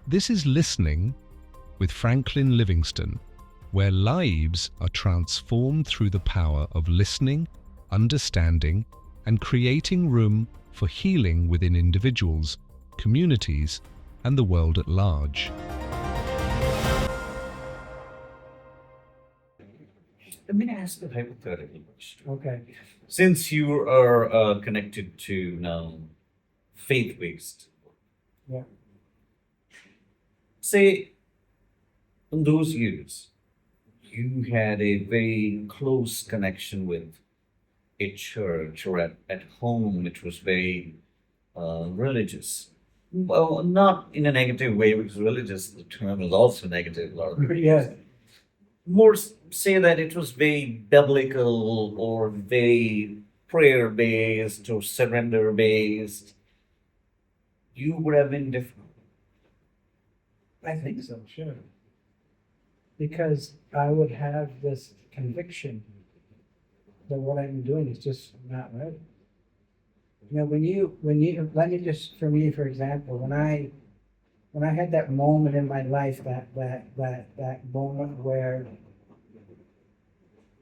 This is Listening with Franklin Livingston, where lives are transformed through the power of listening, understanding, and creating room for healing within individuals, communities, and the world at large. Let me ask a hypothetical question. Okay. Since you are connected to now faith-based, Yeah. say in those years, you had a very close connection with a church, or at home it was very religious. Well, not in a negative way, because religious, the term is also negative. Yeah. More say that it was very biblical or very prayer based or surrender based, you would have been different. I think so, sure. Because I would have this conviction that what I'm doing is just not right. You know, when you, let me just, for me, for example, when I had that moment in my life, that moment where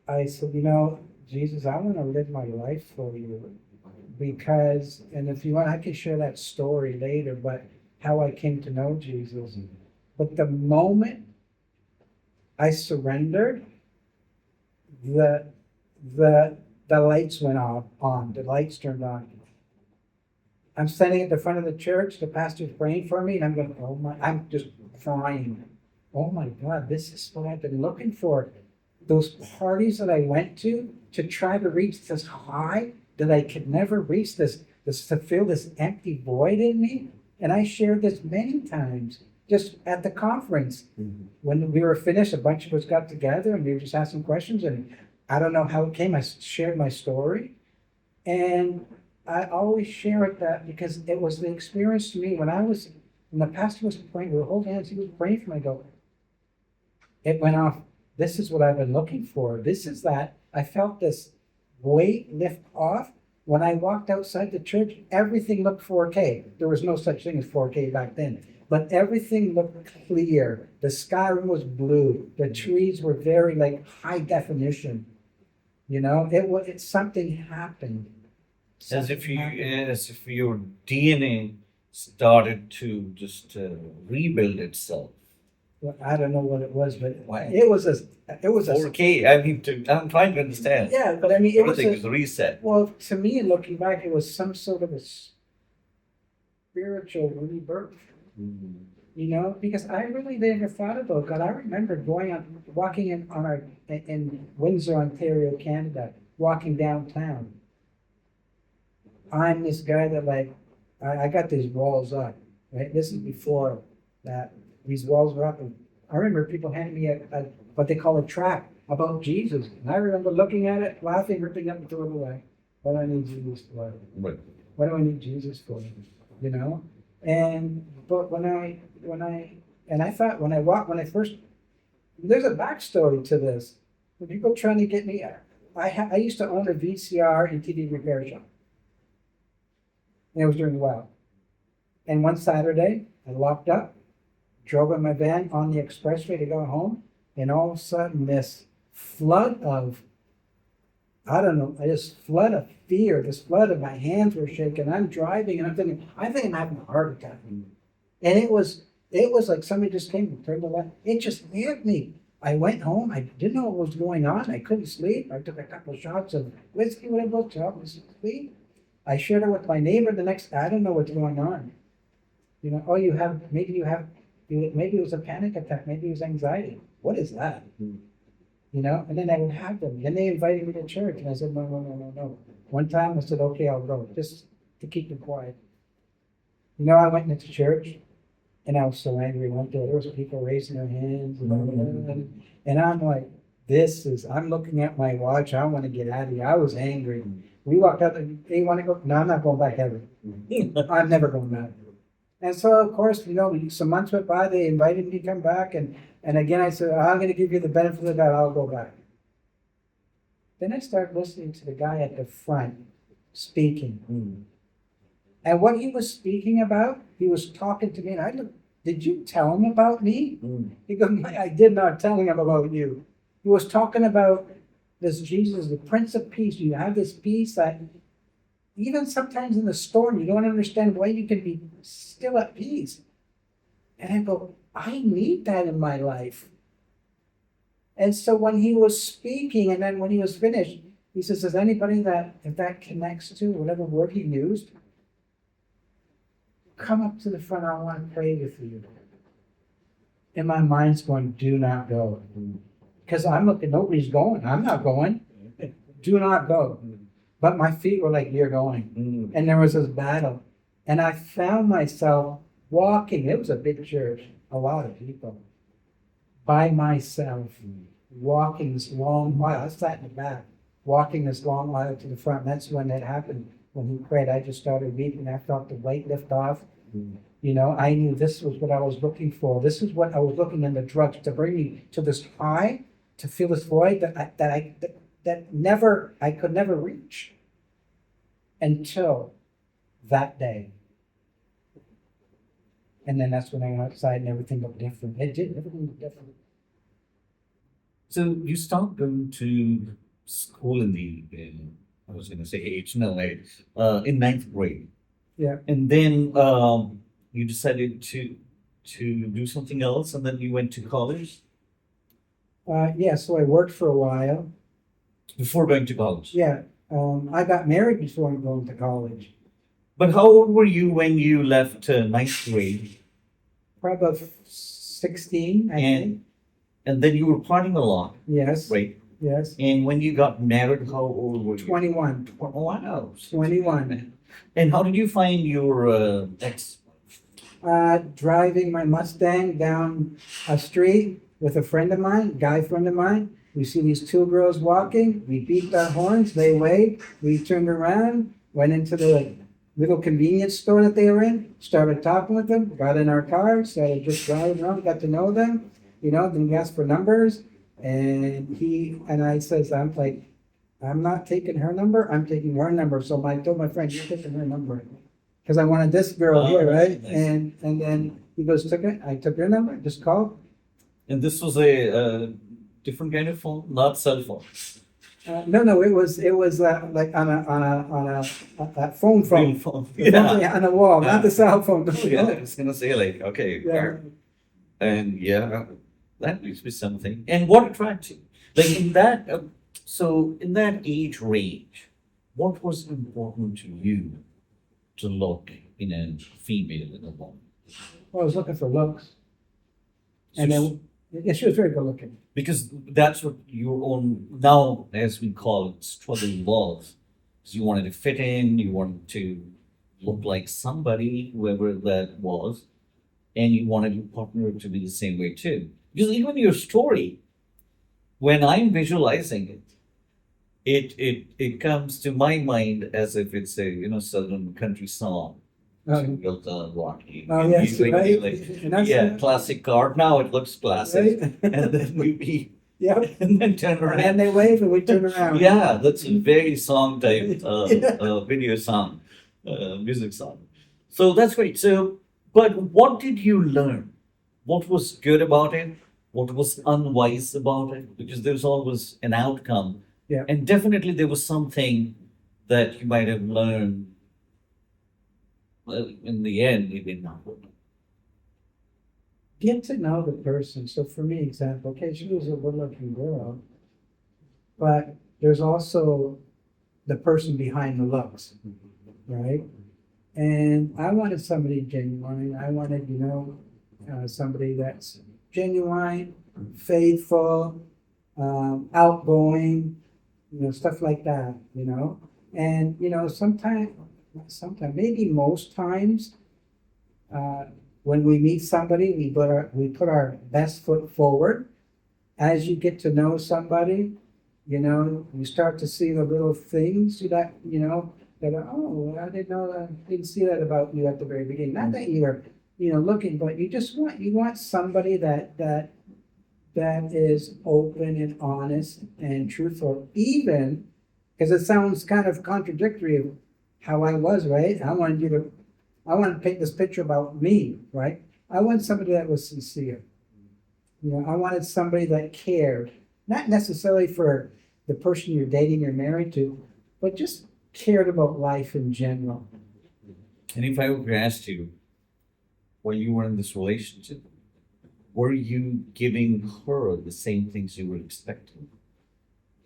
I said, you know, Jesus, I want to live my life for you. Because, and if you want, I can share that story later, but how I came to know Jesus. But the moment I surrendered, the lights went on. The lights turned on. I'm standing at the front of the church. The pastor's praying for me, and I'm going, oh my! I'm just crying. Oh my God! This is what I've been looking for. Those parties that I went to try to reach this high that I could never reach. This to fill this empty void in me. And I shared this many times. Just at the conference, when we were finished, a bunch of us got together and we were just asking questions. And I don't know how it came. I shared my story, and I always share it that because it was the experience to me when the pastor was praying. We were holding hands. He was praying for me. I go, it went off. This is what I've been looking for. This is that. I felt this weight lift off. When I walked outside the church, everything looked 4K. There was no such thing as 4K back then. But everything looked clear. The sky was blue. The trees were very high definition. You know, it's something happened. As if your DNA started to just rebuild itself. Well, I don't know what it was, but Wow. it was a 4K. I'm trying to understand. Yeah, but I mean, Everything was reset. Well, to me, looking back, it was some sort of a spiritual rebirth. Mm-hmm. You know, because I really never thought about God. I remember walking in Windsor, Ontario, Canada, walking downtown. I'm this guy that I got these walls up, right? This is before that. These walls were up, and I remember people handing me a what they call a tract about Jesus. And I remember looking at it, laughing, ripping up, and throwing it away. What do I need Jesus for? Right. What do I need Jesus for? You know? But when I thought when I first, there's a backstory to this. When people trying to get me, I used to own a VCR and TV repair shop. And it was doing well. And one Saturday, I locked up, drove in my van on the expressway to go home, and all of a sudden this flood of, this flood of fear, this flood of my hands were shaking. I'm driving and I'm thinking, I think I'm having a heart attack. And it was like somebody just came and turned the light. It just hit me. I went home. I didn't know what was going on. I couldn't sleep. I took a couple of shots of whiskey, whatever, to sleep. I shared it with my neighbor the next day. I don't know what's going on. You know, maybe it was a panic attack. Maybe it was anxiety. What is that? Mm-hmm. You know, and then I would have them. Then they invited me to church, and I said, no. One time I said, okay, I'll go, just to keep them quiet. You know, I went into church, and I was so angry. There was people raising their hands, and I'm like, I'm looking at my watch. I want to get out of here. I was angry. We walked out, they want to go? No, I'm not going back ever. I'm never going back. And so, of course, you know, some months went by, they invited me to come back, and again I said, I'm going to give you the benefit of the doubt, I'll go back. Then I started listening to the guy at the front speaking. And what he was speaking about, he was talking to me, and I looked did you tell him about me? Mm. He goes, I did not tell him about you. He was talking about this Jesus, the Prince of Peace. You have this peace that even sometimes in the storm, you don't understand why you can be still at peace. And I go, I need that in my life. And so when he was speaking, and then when he was finished, he says, does anybody that, if that connects to whatever word he used, come up to the front, I want to pray with you. And my mind's going, do not go. Because I'm looking, nobody's going. I'm not going. Do not go. But my feet were like, you're going. And there was this battle. And I found myself walking. It was a big church, a lot of people. By myself, walking this long while. I sat in the back, walking this long while to the front. And that's when it happened. When he prayed, I just started weeping. I felt the weight lift off. You know, I knew this was what I was looking for. This is what I was looking in the drugs to bring me to this high, to feel this void that never I could never reach until that day. And then that's when I went outside and everything looked different. It did. Everything looked different. So you stopped going to school I was going to say age, no, in ninth grade. Yeah. And then you decided to do something else, and then you went to college Yeah, so I worked for a while. before going to college. Yeah. I got married before I'm going to college. But how old were you when you left ninth grade? Probably about 16, I think. And then you were partying a lot, Yes. right? Yes. And when you got married, how old were you? 21. Oh, wow. 21. And how did you find your ex? Driving my Mustang down a street with a friend of mine, guy friend of mine. We see these two girls walking. We beeped our horns. They waved. We turned around, went into the little convenience store that they were in, started talking with them, got in our car, started just driving around, got to know them. You know, then we asked for numbers. And I says, I'm like, I'm not taking her number. I'm taking her number. So I told my friend, you're taking her number. Because I wanted this girl here, right? Nice. And then he goes, took it. I took her number, just called. And this was a different kind of phone, not cell phone. No, it was like on a phone. Real phone. Yeah. On a wall, not the cell phone. Yeah, I was gonna say like, okay, Yeah. and yeah, that used to be something. And what attracted you? Like in that, so in that age range, what was important to you to look in a female, in a woman? Well, I was looking for looks, and then yeah, she was very good looking. Because that's what your own now, as we call it, struggle was. Because you wanted to fit in, you wanted to look like somebody, whoever that was, and you wanted your partner to be the same way too. Because even your story, when I'm visualizing it comes to my mind as if it's a southern country song. Built on Rocky. Oh yes, right. And that's, Classic car. Now it looks classic, right? and then we Yeah. and then turn around. And they wave and we turn around. Yeah, that's a very song type Yeah. video song, music song. So that's great. So, but what did you learn? What was good about it? What was unwise about it? Because there's always an outcome. Yeah. And definitely there was something that you might have learned. Well, in the end, you did not. Get to know the person. So for me, example, okay, she was a good-looking girl, but there's also the person behind the looks, right? And I wanted somebody genuine. I wanted, somebody that's genuine, faithful, outgoing, stuff like that, And, sometimes, maybe most times, when we meet somebody, we put our best foot forward. As you get to know somebody, you start to see the little things that are, oh, I didn't know that, didn't see that about you at the very beginning. Not that you're, looking, but you want somebody that is open and honest and truthful, even because it sounds kind of contradictory of how I was, right? I want to paint this picture about me, right? I want somebody that was sincere. You know, I wanted somebody that cared, not necessarily for the person you're dating or married to, but just cared about life in general. And if I were to ask you, while you were in this relationship, were you giving her the same things you were expecting?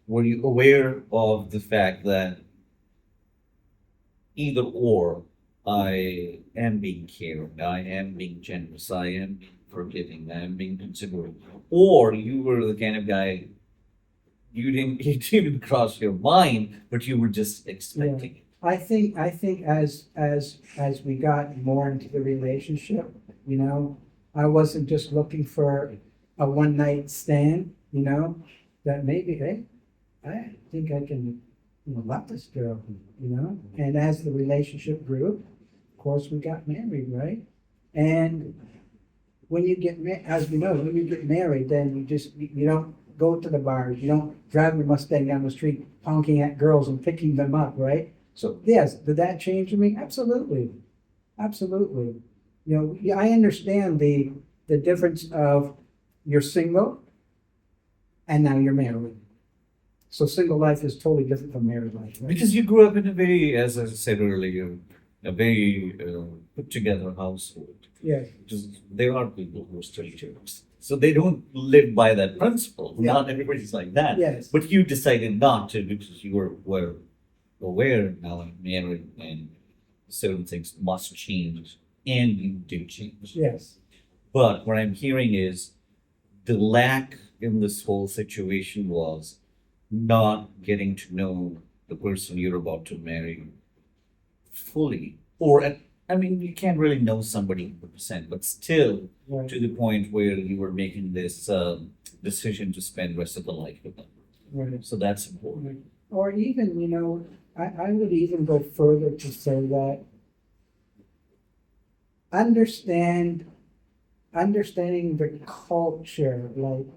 Were you aware of the fact that either or, I am being caring, I am being generous, I am being forgiving, I am being considerate, or you were the kind of guy you didn't it didn't cross your mind, but you were just expecting it. I think as we got more into the relationship, you know, I wasn't just looking for a one night stand, you know, that maybe, hey, I think I can, you know, love this girl, you know. And as the relationship grew, of course, we got married, right? And when you get married, as we know, when you get married, then you don't go to the bars, you don't drive your Mustang down the street honking at girls and picking them up, right? So yes, did that change me? Absolutely, absolutely. You know, yeah, I understand the difference of you're single and now you're married. So single life is totally different from married life, right? Because you grew up in a very, as I said earlier, a very put together household. Yeah, Just there are people who are still Jews. So they don't live by that principle. Yeah. Not everybody's like that. yes, But you decided not to because you were aware now I'm married and certain things must change and you do change. yes, But what I'm hearing is the lack in this whole situation was not getting to know the person you're about to marry fully. I mean, you can't really know somebody 100%, but still right, to the point where you were making this decision to spend rest of the life with them. right. So that's important. Right. Or even, you know, I would even go further to say that understanding the culture, like,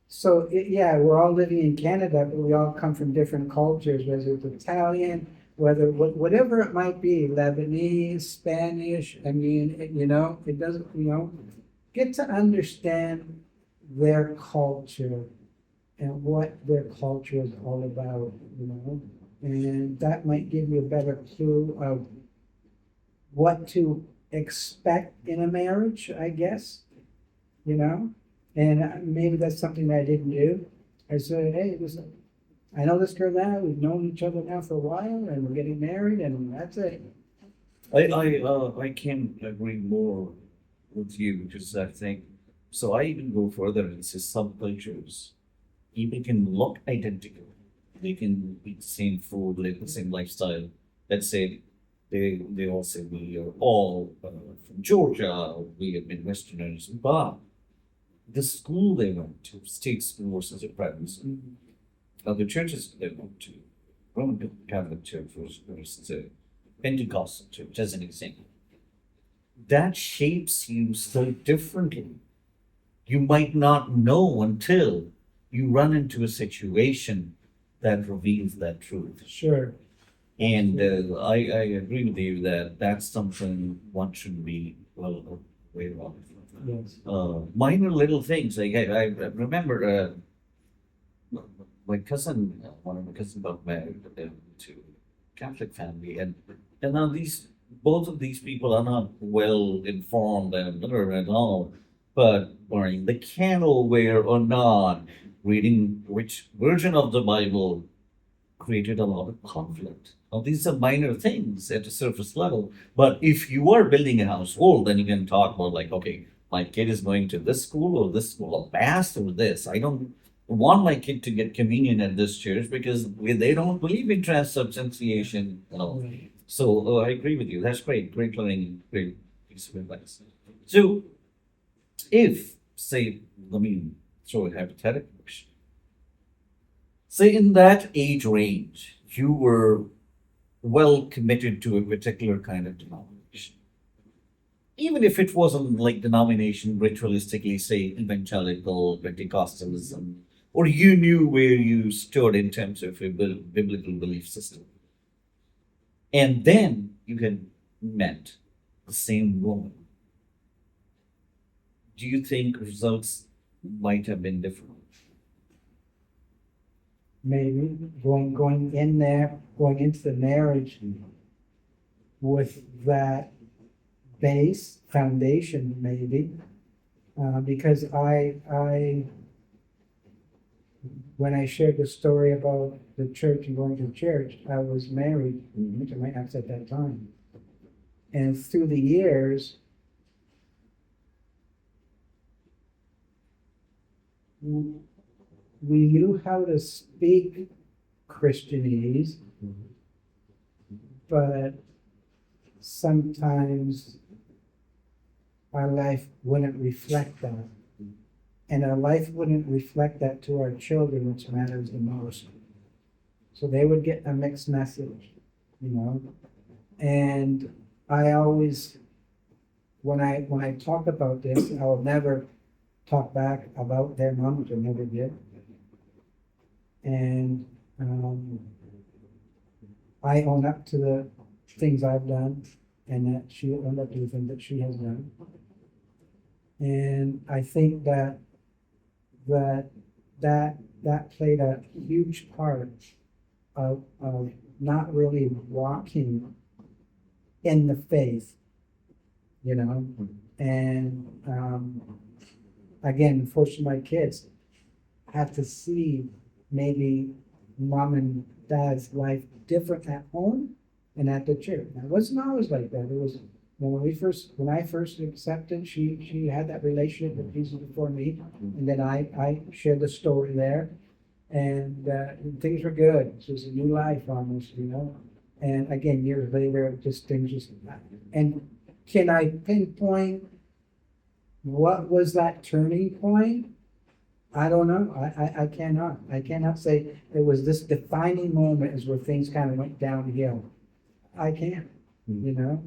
so yeah, we're all living in Canada, but we all come from different cultures, whether it's Italian, whatever it might be, Lebanese, Spanish. I mean, you know, it doesn't, you know, get to understand their culture and what their culture is all about, you know, and that might give you a better clue of what to expect in a marriage, I guess, you know, and maybe that's something that I didn't do. I said, hey, listen, I know this girl now, we've known each other now for a while, and we're getting married, and that's it. I can't agree more with you because I think so. I even go further and say subcultures. People can look identical. They can eat the same food, live the same lifestyle. Let's say they all say we are all from Georgia, we are Midwesterners, but the school they went to, state school versus a private school, the churches they went to, Roman Catholic Church versus a Pentecostal church, as an example, that shapes you so differently. You might not know until you run into a situation that reveals that truth. Sure. And I agree with you that that's something one should be well aware of. Yes. Minor little things. Like I remember my cousin, one of my cousins got married to a Catholic family, and now both of these people are not well informed and literate at all, but burning the candle where or not, reading which version of the Bible created a lot of conflict. Now, these are minor things at a surface level, but if you are building a household, then you can talk about like, okay, my kid is going to this school or this school of mass or this. I don't want my kid to get communion at this church because they don't believe in transubstantiation. You know. Right. So I agree with you. That's great. Great learning. Great piece of advice. So if, say, let me throw a hypothetical question. Say in that age range, you were well committed to a particular kind of denomination. Even if it wasn't like denomination ritualistically, say evangelical, Pentecostalism, or you knew where you stood in terms of a biblical belief system. And then you had met the same woman. do you think results might have been different? Maybe going in there, going into the marriage with that base foundation, maybe, because I when I shared the story about the church and going to church, I was married, which I might have said at that time, and through the years, we knew how to speak Christianese, but sometimes our life wouldn't reflect that. And our life wouldn't reflect that to our children, which matters the most. So they would get a mixed message, you know. And I always, when I talk about this, I will never talk back about their mom, which I never did. And I own up to the things I've done, and that she owned up to the things that she has done. And I think that played a huge part of not really walking in the faith, you know. And again, unfortunately, my kids have to see maybe mom and dad's life different at home and at the church. Now, it wasn't always like that. It was when I first accepted, she had that relationship with Jesus before me, and then I shared the story there, and things were good. It was a new life almost, you know. And again, years later, things just. And can I pinpoint what was that turning point? I don't know. I cannot. I cannot say it was this defining moment is where things kind of went downhill. I can't, you know.